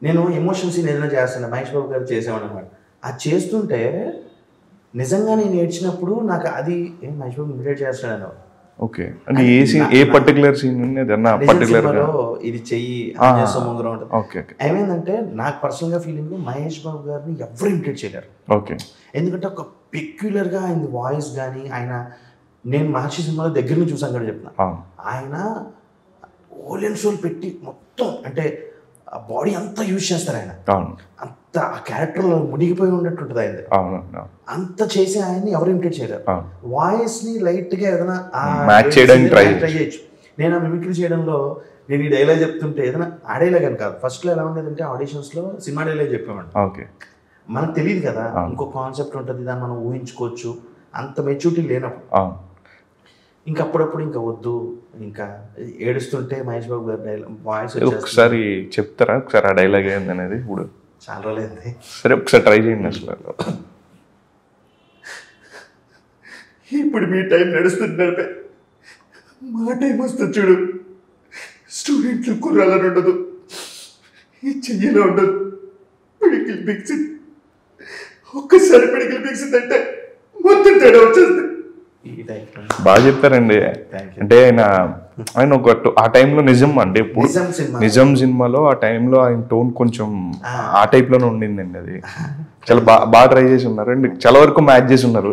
నేను emotion scene ఏదైనా చేస్తాను, మహేష్ బాబు గారు చేసేవాడు అనమాట. అది చేస్తుంటే నిజంగా నేను ఏడ్చినప్పుడు నాకు అది ఏం మహేష్ బాబు ఇమిటేట్ చేస్తాను. ఓకే, అంటే ఏ సీన్, ఏ పర్టికులర్ సీన్ పర్టికులర్ ఇది చెయ్యి ఉంటుంది. ఓకే, ఏమైందంటే నాకు పర్సనల్ గా ఫీలింగ్ మహేష్ బాబు గారిని ఎవరు ఇమిటేట్ చేయలేరు. ఓకే, ఎందుకంటే ఒక పెక్యులర్ గా ఆయన వాయిస్ కానీ, ఆయన నేను మహర్షి సినిమాలో దగ్గర నుంచి చూసాను కూడా చెప్తున్నా, ఆయన ఓల్ అండ్ సోల్ పెట్టి మొత్తం అంటే ఆ బాడీ అంతా యూజ్ చేస్తారు ఆయన. అంత ఆ క్యారెక్టర్ లో మునిగిపోయి ఉన్నట్టుంటుంది ఆయన. అంత చేసి ఆయన్ని ఎవరు ఇమిటేట్ చేయలేరు. వాయిస్ ని లైట్ గా ఏదైనా ట్రై చేయొచ్చు. నేను ఆ మిమిక్రీ చేయడంలో నేను ఈ డైలాగ్ చెప్తుంటే ఏదైనా ఆ డైలాగ్ అని కాదు, ఫస్ట్ లో ఎలా ఉండేదంటే ఆడిషన్స్ లో సినిమా డైలాగ్ చెప్పేవాడు. మనకు తెలియదు కదా, ఇంకో కాన్సెప్ట్ ఉంటుంది, దాన్ని మనం ఊహించుకోవచ్చు. అంత మెచ్యూరిటీ లేనప్పుడు ఇంకా అప్పుడప్పుడు ఇంకా వద్దు, ఇంకా ఏడుస్తుంటే మహేష్ బాబు గారి డైలాగ్ వాయిస్ ఒకసారి చెప్తారా ఒకసారి ఆ డైలాగ్ ఏంది అనేది? ఇప్పుడు చాలా రోజులైంది, సరే ఒకసారి ట్రై చేయండి. అసలు ఇప్పుడు మీ టైం నడుస్తుంది, మా టైం వస్తుంది చూడు. స్టూడెంట్లు కుర్రాలని ఉండదు, ఈ చెయ్యిలో ఉండదు, పిడికిల్ బిక్సింది. ఒక్కసారి పిడికిల్ బిక్సిందంటే మొత్తం తేడా వచ్చేస్తుంది. బాగా చెప్పారండి. అంటే ఆయన ఒక ఆ టైంలో నిజం అంటే ఇప్పుడు నిజం సినిమాలో ఆ టైంలో ఆయన టోన్ కొంచెం ఆ టైప్ లోనే ఉండిందండి. అది చాలా బాగా ట్రై చేసి ఉన్నారు అండ్ చాలా వరకు మ్యాచ్ చేసి ఉన్నారు.